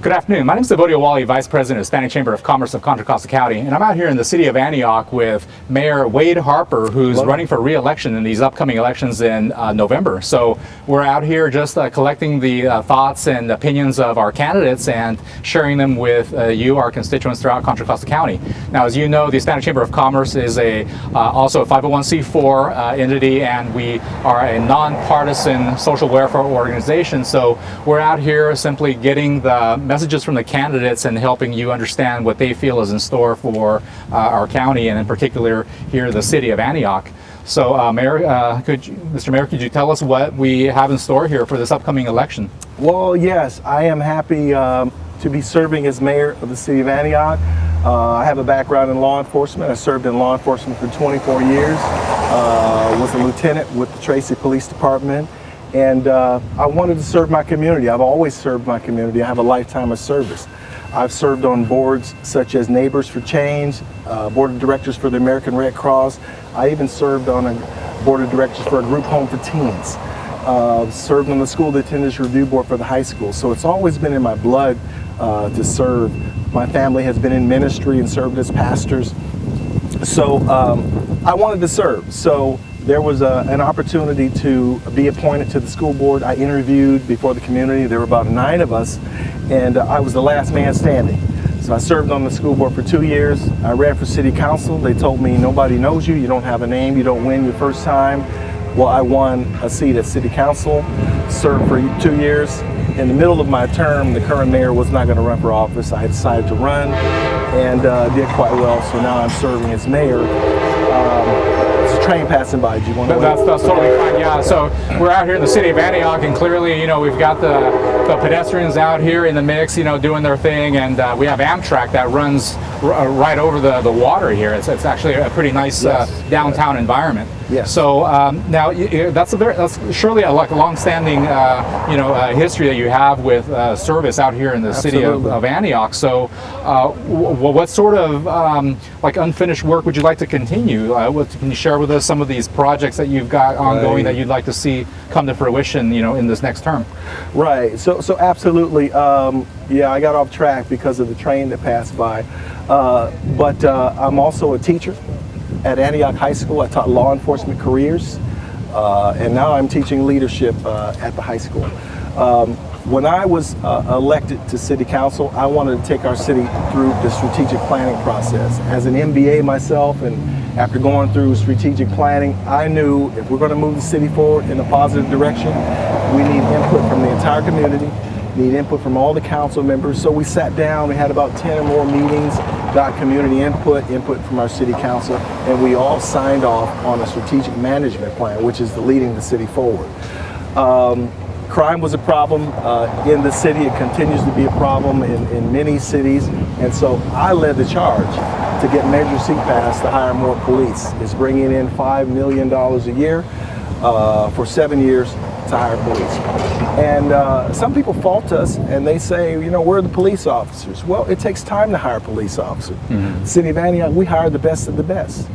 Good afternoon. My name is Evodio Wally, Vice President of Hispanic Chamber of Commerce of Contra Costa County, and I'm out here in the city of Antioch with Mayor Wade Harper, who's running for re-election in these upcoming elections in November. So we're out here just collecting the thoughts and opinions of our candidates and sharing them with you, our constituents throughout Contra Costa County. Now, as you know, the Hispanic Chamber of Commerce is also a 501c4 entity, and we are a nonpartisan social welfare organization. So we're out here simply getting the messages from the candidates and helping you understand what they feel is in store for our county, and in particular here the city of Antioch. So Mr. Mayor, could you tell us what we have in store here for this upcoming election? Well, yes, I am happy to be serving as mayor of the city of Antioch. I have a background in law enforcement. I served in law enforcement for 24 years, was a lieutenant with the Tracy Police Department. And I wanted to serve my community. I've always served my community. I have a lifetime of service. I've served on boards such as Neighbors for Change, Board of Directors for the American Red Cross. I even served on a Board of Directors for a group home for teens. Served on the School Attendance Review Board for the high school. So it's always been in my blood to serve. My family has been in ministry and served as pastors. So I wanted to serve. So there was an opportunity to be appointed to the school board. I interviewed before the community. There were about 9 of us, and I was the last man standing. So I served on the school board for 2 years. I ran for city council. They told me, nobody knows you, you don't have a name, you don't win your first time. Well, I won a seat at city council, served for 2 years. In the middle of my term, the current mayor was not going to run for office. I decided to run and did quite well, so now I'm serving as mayor. Train passing by. Do you want to? That's totally fine. Yeah. So we're out here in the city of Antioch, and clearly, we've got the pedestrians out here in the mix, doing their thing, and we have Amtrak that runs right over the water here. It's actually a pretty nice downtown environment. Yes. So now that's surely a long-standing history that you have with service out here in the city of Antioch. So what sort of unfinished work would you like to continue? Can you share with us some of these projects that you've got ongoing that you'd like to see come to fruition, in this next term? Right. So absolutely. Yeah, I got off track because of the train that passed by. But I'm also a teacher at Antioch High School. I taught law enforcement careers, and now I'm teaching leadership at the high school. When I was elected to city council, I wanted to take our city through the strategic planning process. As an MBA myself, and after going through strategic planning, I knew if we're going to move the city forward in a positive direction, we need input from the entire community, need input from all the council members. So we sat down, we had about 10 or more meetings, got community input from our city council, and we all signed off on a strategic management plan, which is leading the city forward. Crime was a problem in the city. It continues to be a problem in many cities. And so I led the charge to get Measure C passed to hire more police. It's bringing in $5 million a year for 7 years to hire police. And some people fault us and they say, we're the police officers. Well, it takes time to hire police officers. Mm-hmm. City of Antioch, we hire the best of the best.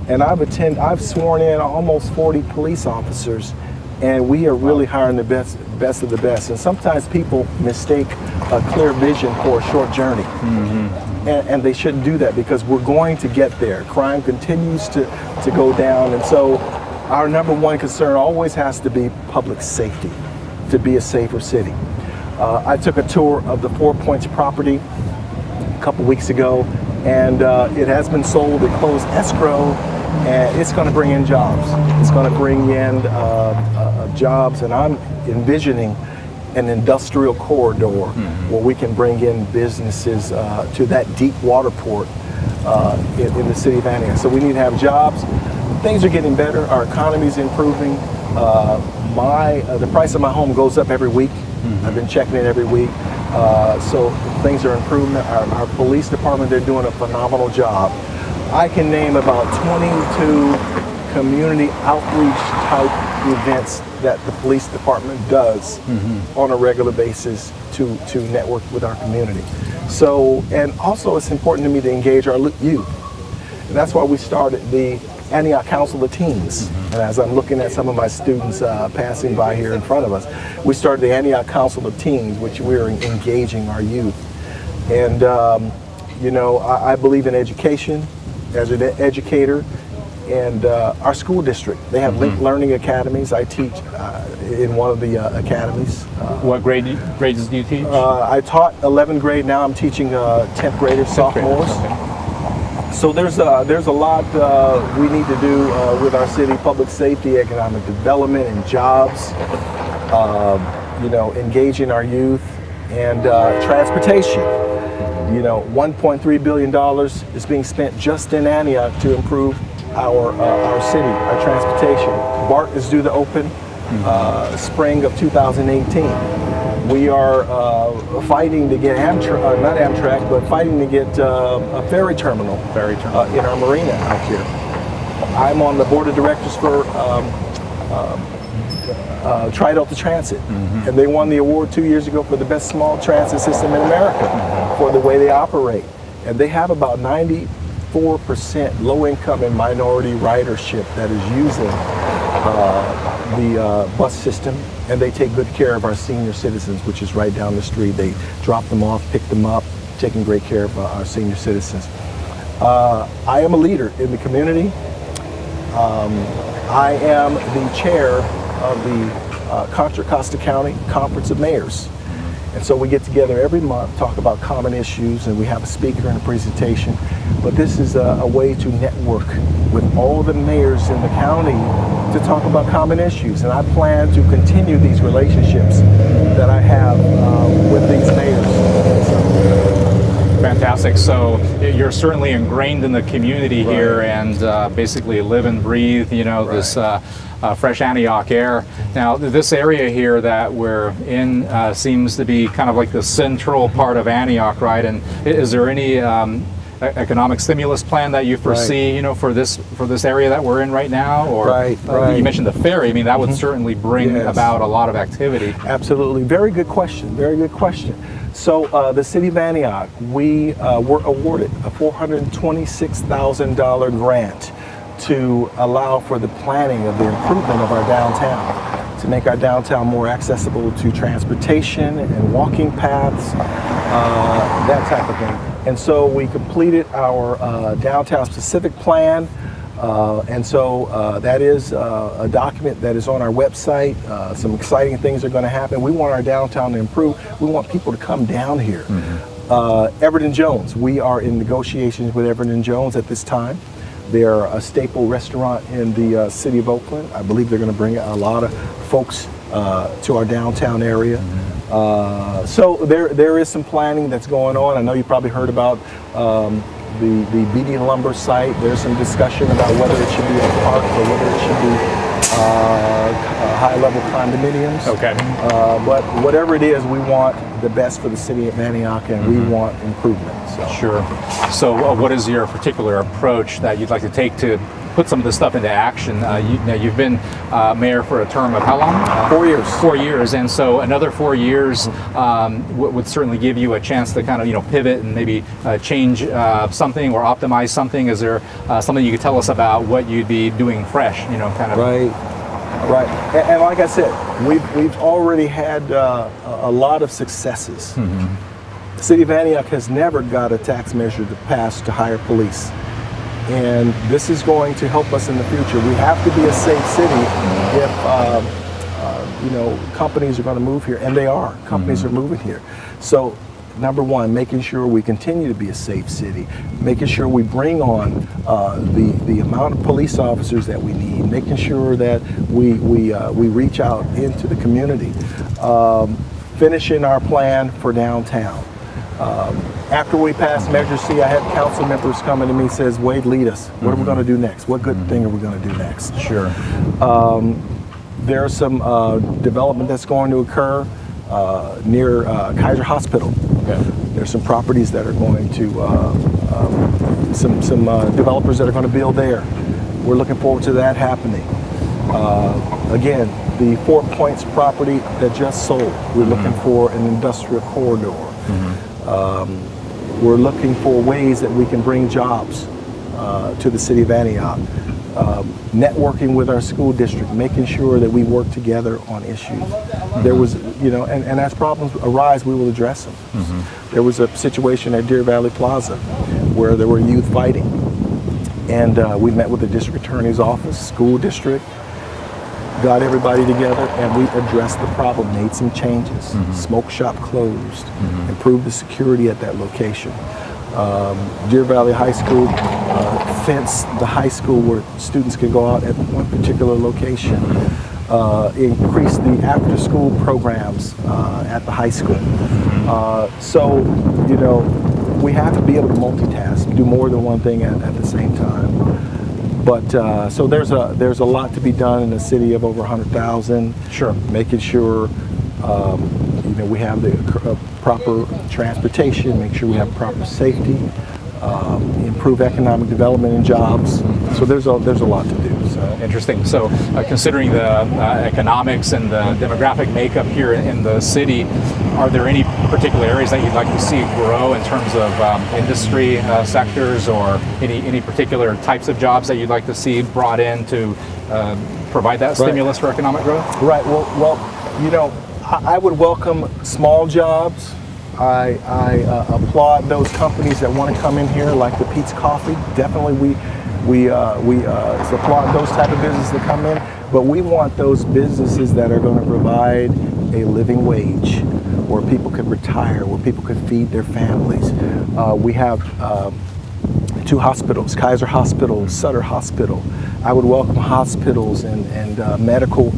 And I've sworn in almost 40 police officers, and we are really hiring the best of the best. And sometimes people mistake a clear vision for a short journey. Mm-hmm. And they shouldn't do that, because we're going to get there. Crime continues to go down, and so our number one concern always has to be public safety, to be a safer city. I took a tour of the 4 Points property a couple weeks ago, and it has been sold. It closed escrow, and it's going to bring in jobs. It's going to bring in jobs, and I'm envisioning an industrial corridor where we can bring in businesses to that deep water port in the city of Antioch. So we need to have jobs. Things are getting better. Our economy is improving. The price of my home goes up every week. I've been checking it every week. So things are improving. Our police department, they're doing a phenomenal job. I can name about 22 community outreach type events that the police department does on a regular basis to network with our community. So, and also it's important to me to engage our youth. And that's why we started the Antioch Council of Teens. And as I'm looking at some of my students passing by here in front of us, we started the Antioch Council of Teens, which we're engaging our youth. And you know, I believe in education as an educator, and our school district, they have linked learning academies. I teach in one of the academies. What grades do you teach? I taught 11th grade. Now I'm teaching 10th graders, sophomores. Okay. So there's a lot we need to do with our city: public safety, economic development, and jobs. You know, engaging our youth, and transportation. You know, $1.3 billion is being spent just in Antioch to improve our city, our transportation. BART is due to open spring of 2018. We are fighting to get Amtrak, not Amtrak, but fighting to get a ferry terminal in our marina out here. I'm on the board of directors for Tri-Delta Transit, and they won the award 2 years ago for the best small transit system in America for the way they operate. And they have about 94% low-income and minority ridership that is using the bus system, and they take good care of our senior citizens, which is right down the street. They drop them off, pick them up, taking great care of our senior citizens. I am a leader in the community. I am the chair of the Contra Costa County Conference of Mayors. And so we get together every month, talk about common issues, and we have a speaker and a presentation. But this is a way to network with all the mayors in the county to talk about common issues. And I plan to continue these relationships that I have with these mayors. Fantastic. So you're certainly ingrained in the community here, and basically live and breathe, you know, this fresh Antioch air. Now, this area here that we're in seems to be kind of like the central part of Antioch, right? And is there any economic stimulus plan that you foresee, you know, for this area that we're in right now? Or you mentioned the ferry. I mean, that would certainly bring about a lot of activity. Absolutely. Very good question. Very good question. So the city of Antioch, we were awarded a $426,000 grant to allow for the planning of the improvement of our downtown, to make our downtown more accessible to transportation and walking paths, that type of thing. And so we completed our downtown specific plan, and so that is a document that is on our website. Some exciting things are going to happen. We want our downtown to improve. We want people to come down here. Everett & Jones, we are in negotiations with Everett & Jones at this time. They're a staple restaurant in the city of Oakland. I believe they're going to bring a lot of folks to our downtown area. So there is some planning that's going on. I know you probably heard about the BD Lumber site. There's some discussion about whether it should be a park or whether it should be high-level condominiums. Okay. But whatever it is, we want the best for the city of Antioch, and we want improvement. So. Sure. So what is your particular approach that you'd like to take to put some of this stuff into action? Now you've been mayor for a term of how long? 4 years. 4 years, and so another 4 years would certainly give you a chance to kind of, you know, pivot and maybe change something or optimize something. Is there something you could tell us about what you'd be doing fresh? You know, kind of. Right. And like I said, we've already had a lot of successes. The city of Antioch has never got a tax measure to pass to hire police. And this is going to help us in the future. We have to be a safe city if you know, companies are going to move here, and they are. Companies are moving here. So, number one, making sure we continue to be a safe city, making sure we bring on the amount of police officers that we need, making sure that we reach out into the community, finishing our plan for downtown. After we passed Measure C, I had council members coming to me and says, Wade, lead us. What are we going to do next? What good thing are we going to do next? Sure. There's some development that's going to occur near Kaiser Hospital. Okay. There's some properties that are going to, some developers that are going to build there. We're looking forward to that happening. Again, the 4 Points property that just sold, we're looking for an industrial corridor. We're looking for ways that we can bring jobs to the city of Antioch. networking with our school district, making sure that we work together on issues. There was, and as problems arise, we will address them. There was a situation at Deer Valley Plaza where there were youth fighting. And we met with the district attorney's office, school district, got everybody together, and we addressed the problem, made some changes. Smoke shop closed, improved the security at that location. Deer Valley High School fenced the high school where students could go out at one particular location. Increased the after-school programs at the high school. So, we have to be able to multitask, do more than one thing at the same time. But so there's a lot to be done in a city of over 100,000. Sure. Making sure we have the proper transportation, make sure we have proper safety, improve economic development and jobs. So there's a lot to do. Interesting. So considering the economics and the demographic makeup here in the city, are there any particular areas that you'd like to see grow in terms of industry sectors, or any particular types of jobs that you'd like to see brought in to provide that stimulus for economic growth? Right. Well, I would welcome small jobs. I applaud those companies that want to come in here, like the Pete's Coffee. Definitely, we applaud those type of businesses that come in, but we want those businesses that are going to provide a living wage, where people could retire, where people could feed their families. We have 2 hospitals, Kaiser Hospital, Sutter Hospital. I would welcome hospitals and medical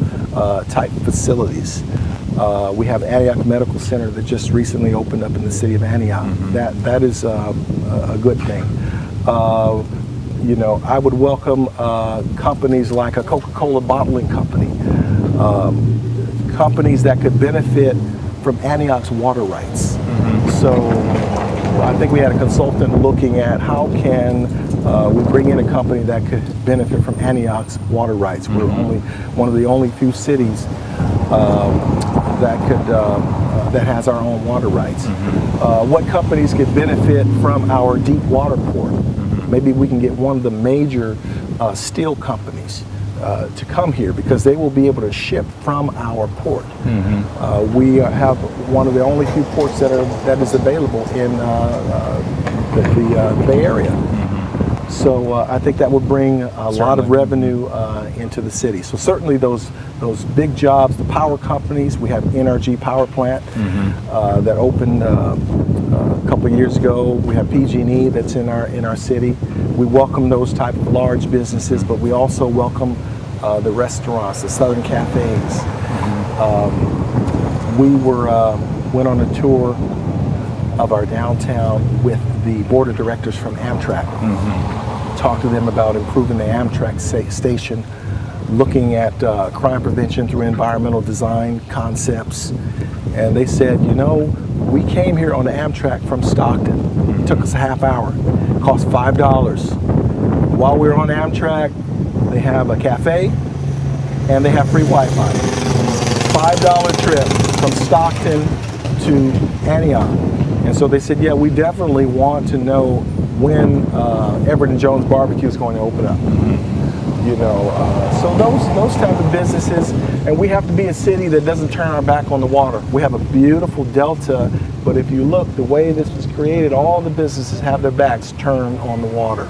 type facilities. We have Antioch Medical Center that just recently opened up in the city of Antioch. That is a good thing. I would welcome companies like a Coca-Cola bottling company, companies that could benefit from Antioch's water rights. So I think we had a consultant looking at how can we bring in a company that could benefit from Antioch's water rights. We're one of the only few cities that has our own water rights. What companies could benefit from our deep water port? Maybe we can get one of the major steel companies to come here, because they will be able to ship from our port. We have one of the only few ports that is available in the Bay Area. So I think that will bring a lot of revenue into the city. So certainly those big jobs, the power companies. We have NRG Power Plant that opened a couple of years ago. We have PG&E that's in our city. We welcome those type of large businesses, but we also welcome the restaurants, the Southern cafes. We went on a tour of our downtown with the board of directors from Amtrak. Talked to them about improving the Amtrak station, looking at crime prevention through environmental design concepts. And they said, we came here on the Amtrak from Stockton. It took us a half hour. It cost $5. While we were on Amtrak, they have a cafe and they have free Wi-Fi. $5 trip from Stockton to Antioch. And so they said, yeah, we definitely want to know when Everett and Jones Barbecue is going to open up. So those type of businesses, and we have to be a city that doesn't turn our back on the water. We have a beautiful delta, but if you look, the way this was created, all the businesses have their backs turned on the water.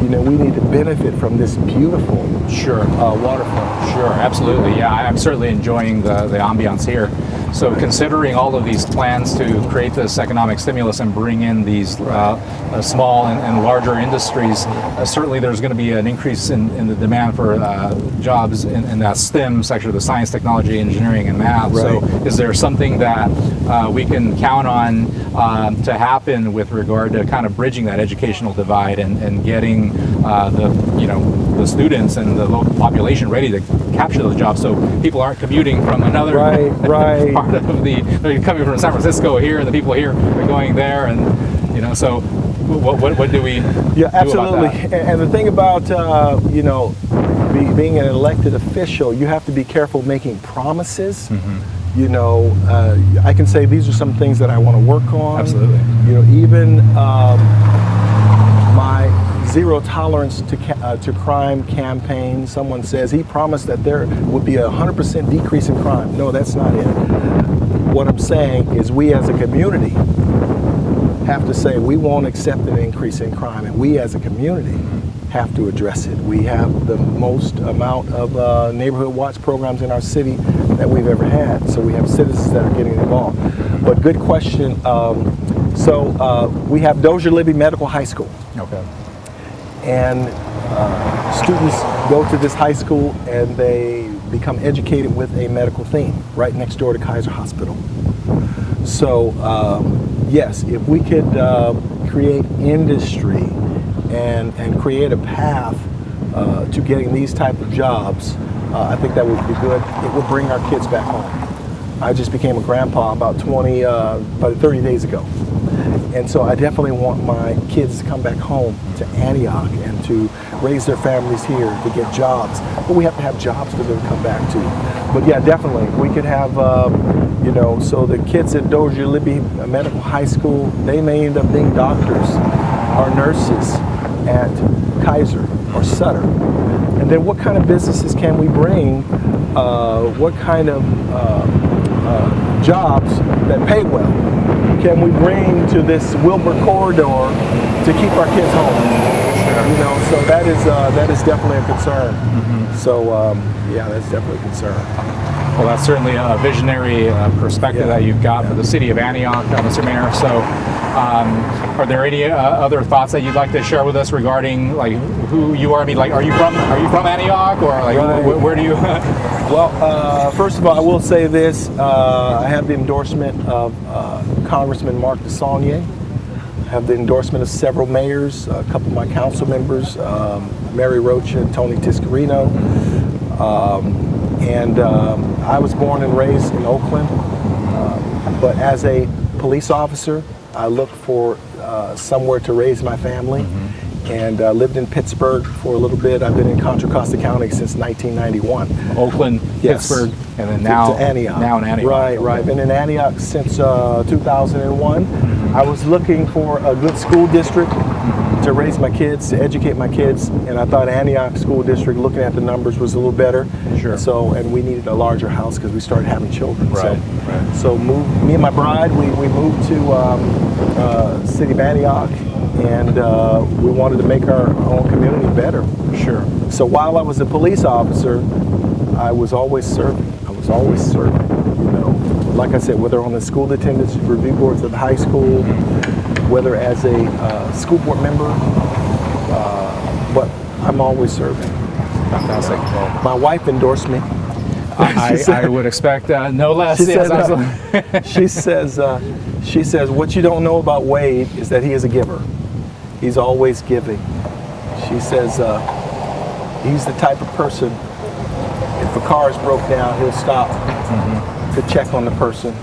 We need to benefit from this beautiful waterfront. Sure, absolutely. Yeah, I'm certainly enjoying the ambiance here. So considering all of these plans to create this economic stimulus and bring in these small and larger industries, certainly there's going to be an increase in the demand for jobs in that STEM section, the science, technology, engineering, and math. Right. So is there something that we can count on to happen with regard to kind of bridging that educational divide and getting the students and the local population ready to capture those jobs, so people aren't commuting from another part of they're coming from San Francisco here, and the people here are going there, and so what do we do absolutely about that? And the thing about being an elected official, you have to be careful making promises. I can say these are some things that I want to work on. Absolutely. Even my zero tolerance to crime campaign. Someone says he promised that there would be a 100% decrease in crime. No, that's not it. What I'm saying is we as a community have to say we won't accept an increase in crime, and we as a community have to address it. We have the most amount of neighborhood watch programs in our city that we've ever had, so we have citizens that are getting involved. But good question. So we have Dozier Libby Medical High School. Okay. And students go to this high school and they become educated with a medical theme right next door to Kaiser Hospital. So yes, if we could create industry and create a path to getting these type of jobs, I think that would be good. It would bring our kids back home. I just became a grandpa about 30 days ago. And so I definitely want my kids to come back home to Antioch and to raise their families here, to get jobs. But we have to have jobs for them to come back to. But yeah, definitely, we could have, you know, so the kids at Dozier Libby Medical High School, they may end up being doctors or nurses at Kaiser or Sutter. And then what kind of businesses can we bring? What kind of jobs that pay well can we bring to this Wilbur corridor to keep our kids home? Sure. You know, so that is definitely a concern. Mm-hmm. So yeah, that's definitely a concern. Well, that's certainly a visionary perspective that you've got for the city of Antioch, Mr. Mayor. So, are there any other thoughts that you'd like to share with us regarding like who you are? I mean, like, are you from Antioch, or like where do you? Well, first of all, I will say this: I have the endorsement of Congressman Mark DeSaulnier. I have the endorsement of several mayors, a couple of my council members, Mary Rocha and Tony Tiscarino. And I was born and raised in Oakland, but as a police officer, I looked for somewhere to raise my family, and lived in Pittsburgh for a little bit. I've been in Contra Costa County since 1991. Oakland, yes. Pittsburgh, and then now to Antioch. Now in Antioch. Right, right. I've been in Antioch since 2001. I was looking for a good school district to raise my kids, to educate my kids, and I thought Antioch School District, looking at the numbers, was a little better. Sure. So, and we needed a larger house because we started having children. Right. So me and my bride, we moved to city of Antioch, and we wanted to make our own community better. Sure. So while I was a police officer, I was always serving. You know, like I said, whether on the school attendance review boards at the high school, whether as a school board member, but I'm always serving. Fantastic. Well, my wife endorsed me. I would expect no less. She she says, what you don't know about Wade is that he is a giver. He's always giving. She says he's the type of person, if a car is broke down, he'll stop to check on the person,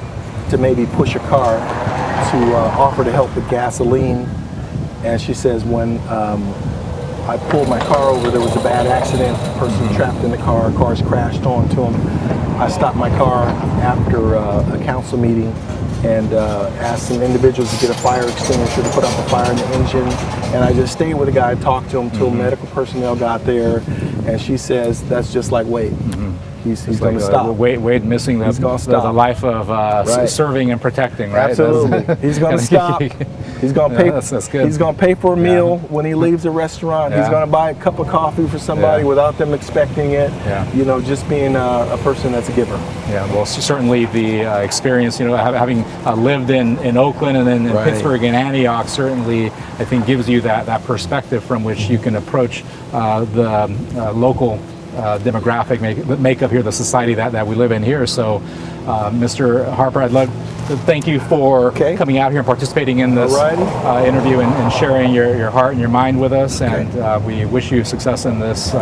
to maybe push a car, to offer to help with gasoline. And she says when I pulled my car over, there was a bad accident, a person trapped in the car, cars crashed onto him. I stopped my car after a council meeting and asked some individuals to get a fire extinguisher to put out the fire in the engine. And I just stayed with the guy, talked to him till medical personnel got there. And she says, that's just like Wade. He's going to stop. Wade missing the life of serving and protecting, right? Absolutely. He's going to stop. He's going to pay. That's good. He's going to pay for a meal when he leaves a restaurant. He's going to buy a cup of coffee for somebody without them expecting it. You know, just being a person that's a giver. Yeah. Well, certainly the experience, you know, having lived in Oakland and then in Pittsburgh and Antioch, certainly I think gives you that perspective from which you can approach the local demographic makeup here, the society that we live in here. So, Mr. Harper, I'd love to thank you for coming out here and participating in this interview and sharing your heart and your mind with us. And we wish you success in this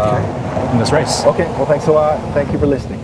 race. Okay. Well, thanks a lot. Thank you for listening.